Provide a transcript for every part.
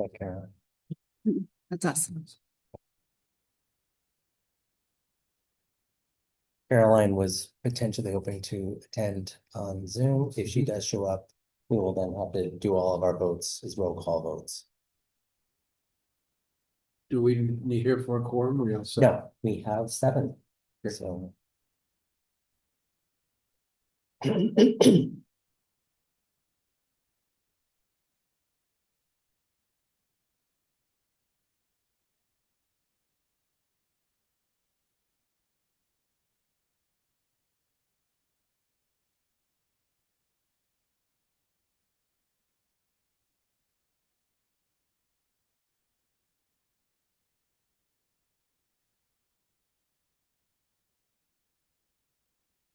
Caroline. That's awesome. Caroline was potentially hoping to attend on Zoom. If she does show up, we will then have to do all of our votes as roll call votes. Do we need here for a quorum? We also. No, we have 7. So.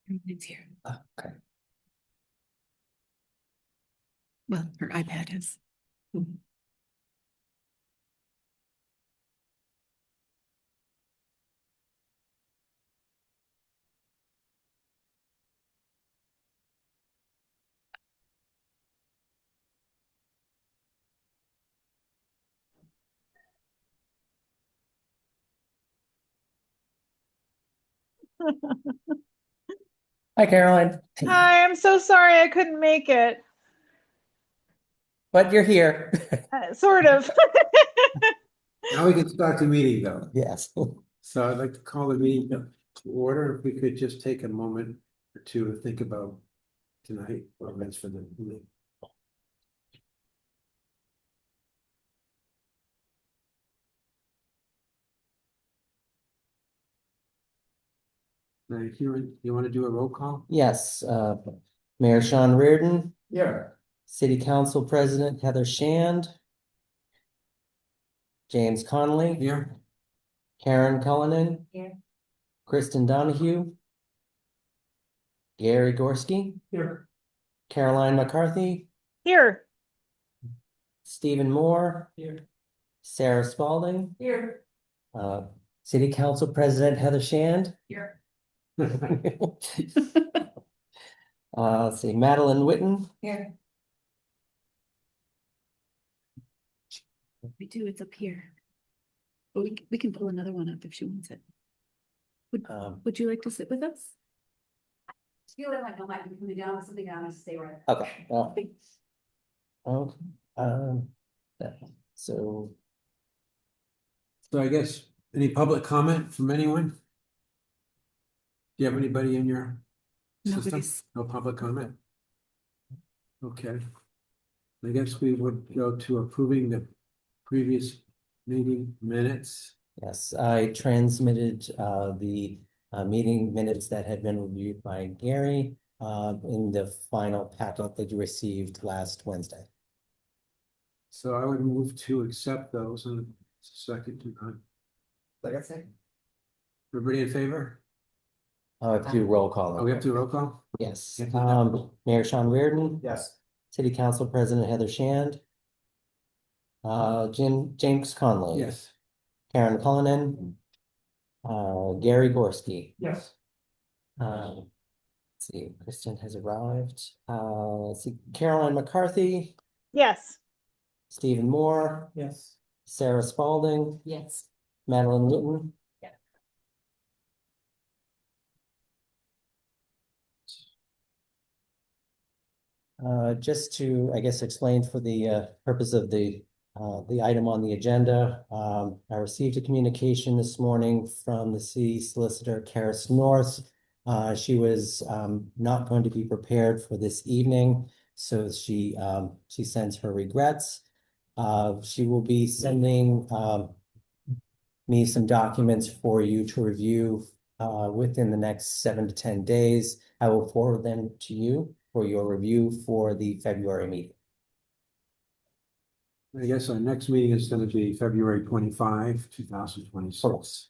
Everything's here. Okay. Well, her iPad is. Hi, Caroline. Hi, I'm so sorry I couldn't make it. But you're here. Sort of. Now we can start the meeting though. Yes. So I'd like to call the meeting to order. If we could just take a moment or two to think about tonight, or events for the meeting. Now, you want to do a roll call? Yes, Mayor Sean Reardon, Yeah. City Council President Heather Shand, James Connolly, Here. Karen Cullinan, Here. Kristen Donahue, Gary Gorski, Here. Caroline McCarthy, Here. Stephen Moore, Here. Sarah Spalding, Here. City Council President Heather Shand. Here. Let's see, Madeline Witten. Here. We do, it's up here. But we can pull another one up if she wants it. Would you like to sit with us? Feel like I might be coming down with something, I'm gonna stay right. Okay. Okay. So So I guess, any public comment from anyone? Do you have anybody in your system? Nobody's. No public comment? Okay. I guess we would go to approving the previous meeting minutes. yes, I transmitted the meeting minutes that had been reviewed by Gary in the final packet that you received last Wednesday. So I would move to accept those in a second. Everybody in favor? I have to do roll call. Oh, we have to roll call? Yes, Yeah. Mayor Sean Reardon. Yes. City Council President Heather Shand. James Conley. Yes. Karen Cullinan. Gary Gorski. Yes. Let's see, Kristen has arrived. Let's see, Caroline McCarthy, Yes. Stephen Moore, Yes. Sarah Spalding, Yes. Madeline Witten. Yeah. Just to, I guess, explain for the purpose of the item on the agenda, I received a communication this morning from the city solicitor, Karis North. She was not going to be prepared for this evening, so she sends her regrets. She will be sending me some documents for you to review within the next 7 to 10 days. I will forward them to you for your review for the February meeting. I guess our next meeting is going to be February 25, 2026.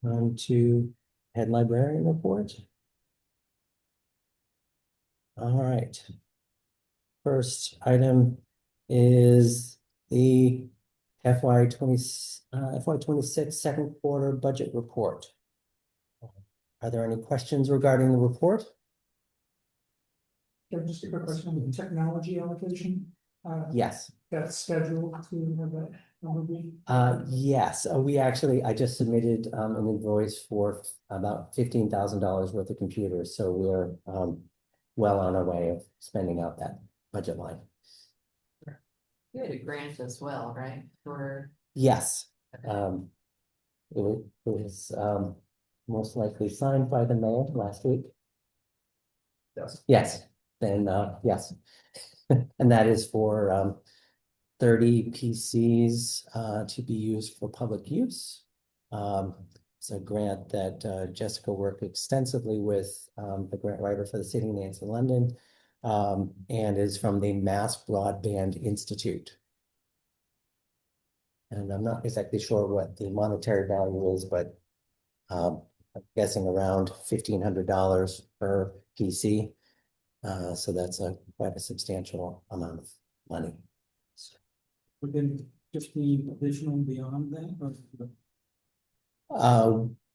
On to head librarian report. All right. First item is the FY26 second quarter budget report. Are there any questions regarding the report? Just a quick question on the technology allocation. Yes. That's scheduled to have that number be? Yes, I just submitted an invoice for about $15,000 worth of computers, so we're well on our way of spending out that budget line. You had a grant as well, right? For, Yes, it was most likely signed by the mayor last week. Yes. Yes, then yes, and that is for 30 PCs to be used for public use. It's a grant that Jessica worked extensively with the grant writer for the city, Nancy London, and is from the Mass Broadband Institute. And I'm not exactly sure what the monetary value is, but I'm guessing around $1,500 per PC. So that's quite a substantial amount of money. Within 15 additional beyond that, or?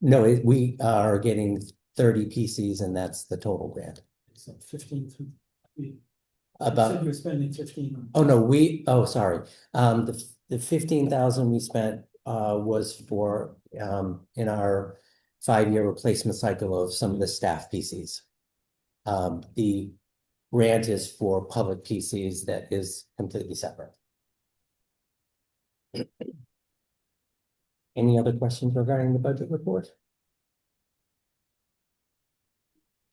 No, we are getting 30 PCs and that's the total grant. So 15 through. You About, said you're spending 15. oh no, sorry. The 15,000 we spent was for in our 5-year replacement cycle of some of the staff PCs. The grant is for public PCs that is completely separate. Any other questions regarding the budget report?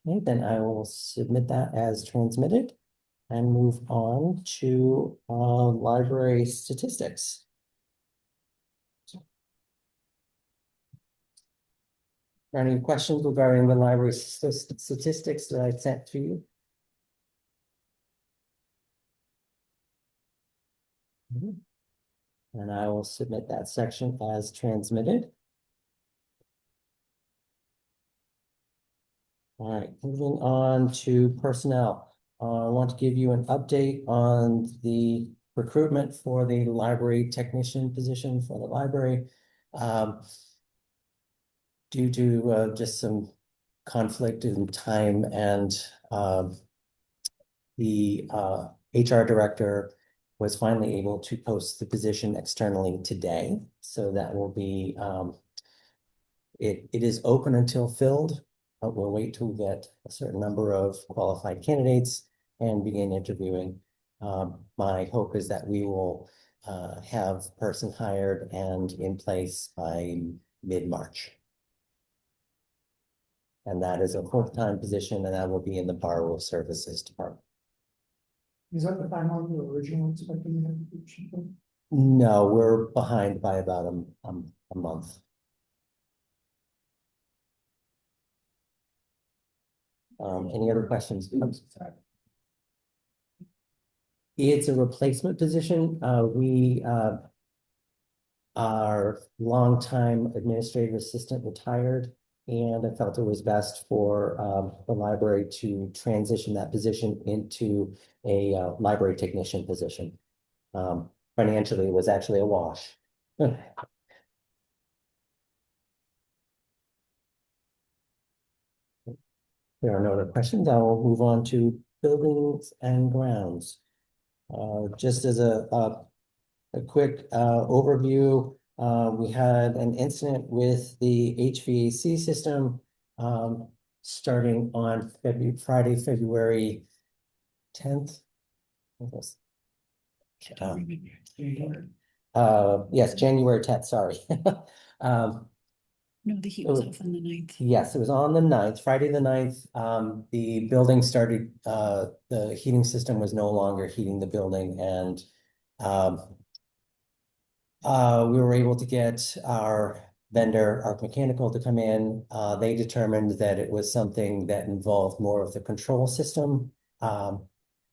Okay, then I will submit that as transmitted and move on to library statistics. Any questions regarding the library statistics that I sent to you? And I will submit that section as transmitted. All right, moving on to personnel. I want to give you an update on the recruitment for the library technician position for the library. Due to just some conflict in time and the HR director was finally able to post the position externally today. So that will be, it is open until filled, but we'll wait till we get a certain number of qualified candidates and begin interviewing. My hope is that we will have a person hired and in place by mid-March. And that is a full-time position and that will be in the Borrower Services Department. Is that the timeline you were originally expecting? No, we're behind by about a month. Any other questions? It's a replacement position. Our longtime administrative assistant retired, and I felt it was best for the library to transition that position into a library technician position. Financially, it was actually a wash. There are no other questions. I will move on to buildings and grounds. Just as a quick overview, we had an incident with the HVAC system starting on Friday, February 10th. Yes, January 10th, sorry. No, the heat was off on the 9th. Yes, it was on the 9th, Friday the 9th. The building started, the heating system was no longer heating the building, and we were able to get our vendor, Arc Mechanical, to come in. They determined that it was something that involved more of the control system.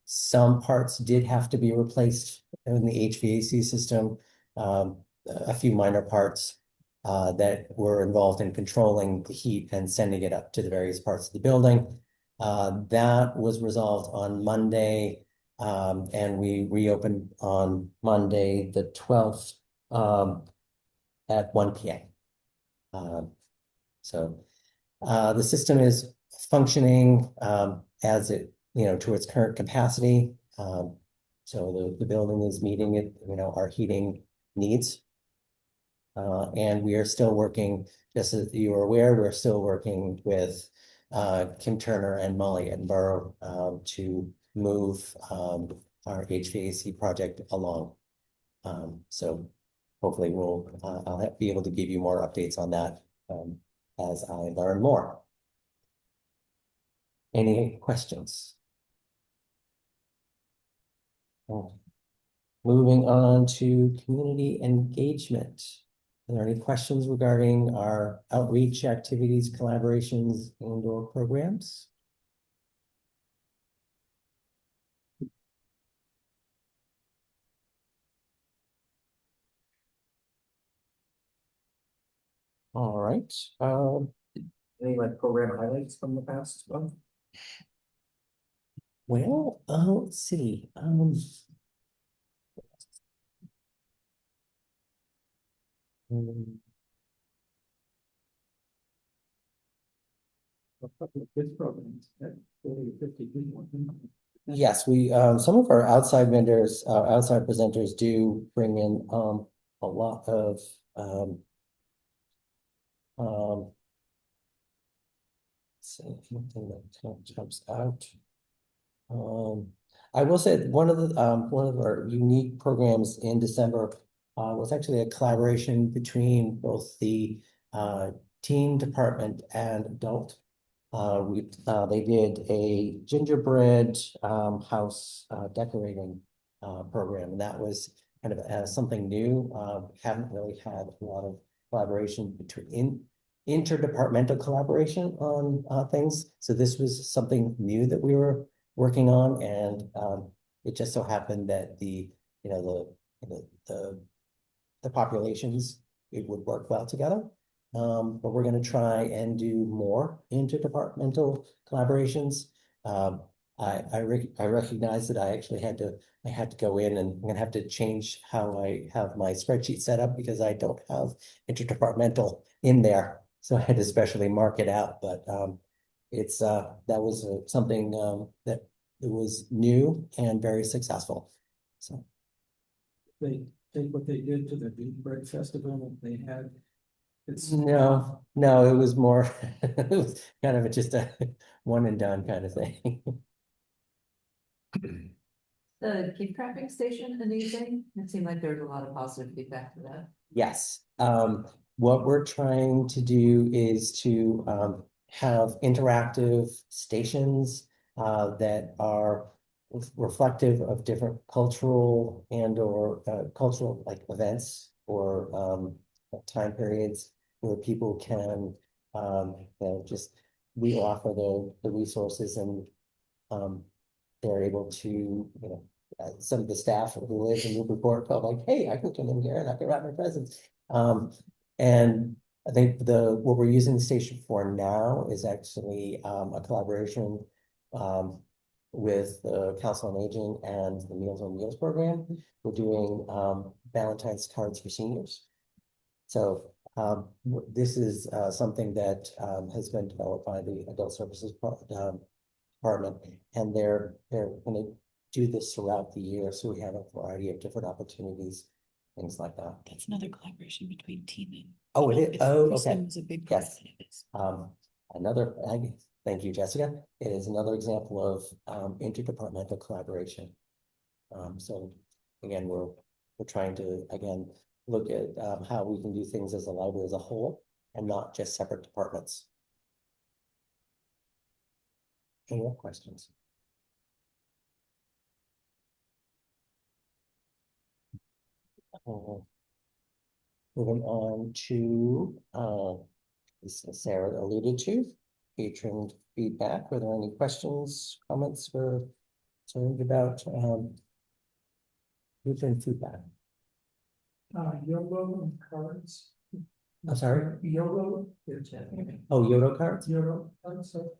Some parts did have to be replaced in the HVAC system, a few minor parts that were involved in controlling the heat and sending it up to the various parts of the building. That was resolved on Monday, and we reopened on Monday, the 12th, at 1 p.m. So the system is functioning as it to its current capacity. So the building is meeting it, our heating needs. And we are still working, just as you are aware, we're still working with Kim Turner and Molly Edinburgh to move our HVAC project along. So hopefully I'll be able to give you more updates on that as I learn more. Any questions? Moving on to community engagement. Are there any questions regarding our outreach activities, collaborations, and/or programs? All right. Any like program highlights from the past month? Well, let's see. Good programs, that 40 to 50 people. Yes, we some of our outside vendors, outside presenters do bring in a lot of see if anything that kind of jumps out. I will say one of our unique programs in December was actually a collaboration between both the teen department and adult. They did a gingerbread house decorating program, and that was kind of something new. Haven't really had a lot of collaboration between interdepartmental collaboration on things. So this was something new that we were working on, and it just so happened that the populations, it would work well together. But we're going to try and do more interdepartmental collaborations. I recognize that I actually had to go in, and I'm going to have to change how I have my spreadsheet set up because I don't have interdepartmental in there. So I had to specially mark it out, but it's that was something that it was new and very successful. So They think what they did to the Gingerbread Festival that they had. It's no, it was more it was kind of just a one and done kind of thing. The gift wrapping station, a new thing? It seemed like there was a lot of positive feedback for that. Yes. What we're trying to do is to have interactive stations that are reflective of different cultural and/or cultural like events or time periods where people can just we offer the resources, and they're able to some of the staff who live in Newburyport felt like, hey, I can come in here and I can wrap my presents. And I think what we're using the station for now is actually a collaboration with the Council on Aging and the Meals on Wheels program. We're doing Valentine's cards for seniors. So this is something that has been developed by the Adult Services Department, and they're going to do this throughout the year. So we have a variety of different opportunities, things like that. That's another collaboration between team and. Oh, it is? Oh, okay. Was a big part Yes. of this. Thank you, Jessica. It is another example of interdepartmental collaboration. So again, we're trying to look at how we can do things as a library as a whole and not just separate departments. Any more questions? Moving on to as Sarah alluded to, patron feedback. Were there any questions, comments, or concerns about patron feedback? Yodo cards. I'm sorry? Yodo. Oh, Yodo cards? Yodo cards, so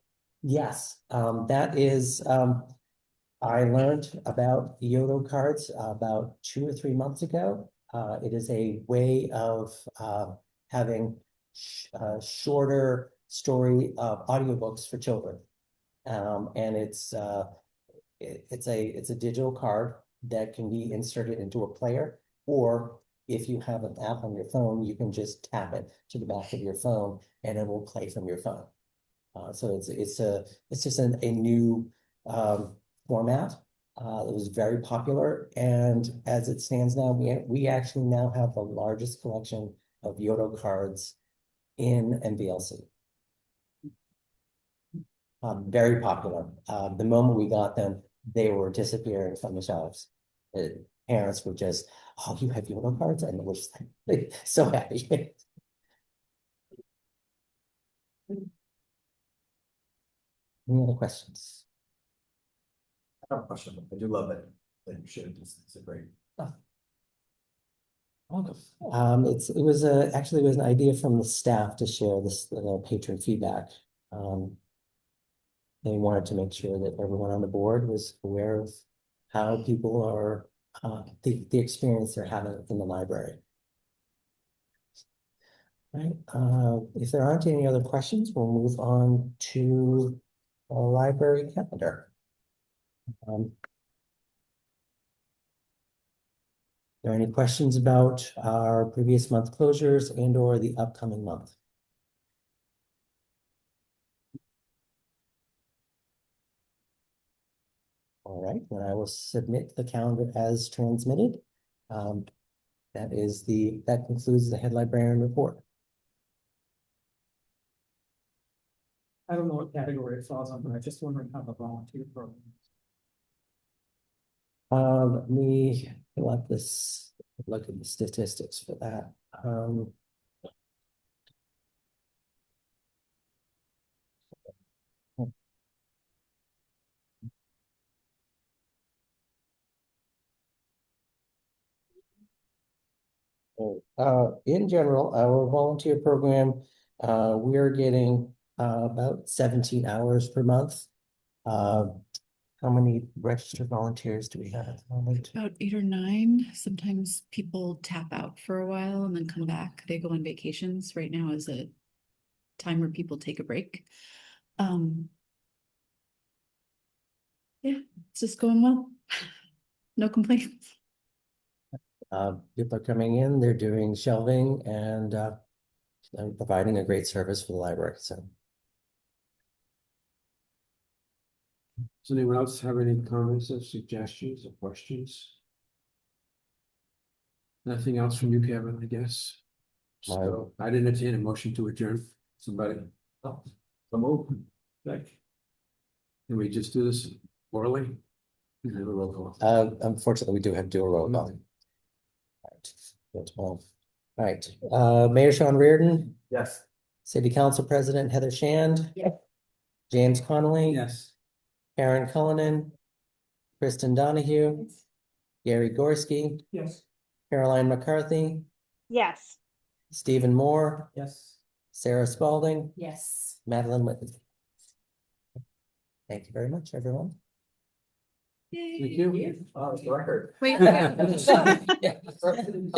Yes, that is, I learned about Yodo cards about 2 or 3 months ago. It is a way of having shorter story audiobooks for children. And it's a digital card that can be inserted into a player, or if you have an app on your phone, you can just tap it to the back of your phone and it will play from your phone. So it's just a new format. It was very popular, and as it stands now, we actually now have the largest collection of Yoto cards in MVLC. Very popular. The moment we got them, they were disappearing from the shelves. Parents were just, "Oh, you have Yoto cards?" And we're just like, so happy. Any other questions? I have a question. I do love it. That you shared this. It's a great. It was actually it was an idea from the staff to share this patron feedback. They wanted to make sure that everyone on the board was aware of how people are the experience they're having in the library. Right. If there aren't any other questions, we'll move on to the library calendar. Are there any questions about our previous month closures and or the upcoming month? All right, then I will submit the calendar as transmitted. That concludes the head librarian report. I don't know what category it falls on, but I just wondering how the volunteer program. Let me look at the statistics for that. In general, our volunteer program, we are getting about 17 hours per month. How many registered volunteers do we have at the moment? About 8 or 9. Sometimes people tap out for a while and then come back. They go on vacations. Right now is a time where people take a break. Yeah, it's just going well. No complaints. People are coming in, they're doing shelving and providing a great service for the library. So, Does anyone else have any comments or suggestions or questions? Nothing else from you, Kevin, I guess. So I'd entertain a motion to adjourn. Somebody. Oh, so move. Like. Can we just do this orally? We have a roll call. unfortunately, we do have to do a roll call. All right. Mayor Sean Reardon, Yes. City Council President Heather Shand. Yes. James Connolly. Yes. Karen Cullinan. Kristen Donahue. Gary Gorski. Yes. Caroline McCarthy. Yes. Stephen Moore. Yes. Sarah Spalding. Yes. Madeline Whitten. Thank you very much, everyone. Thank you. Oh, it's the record. Wait. Yeah.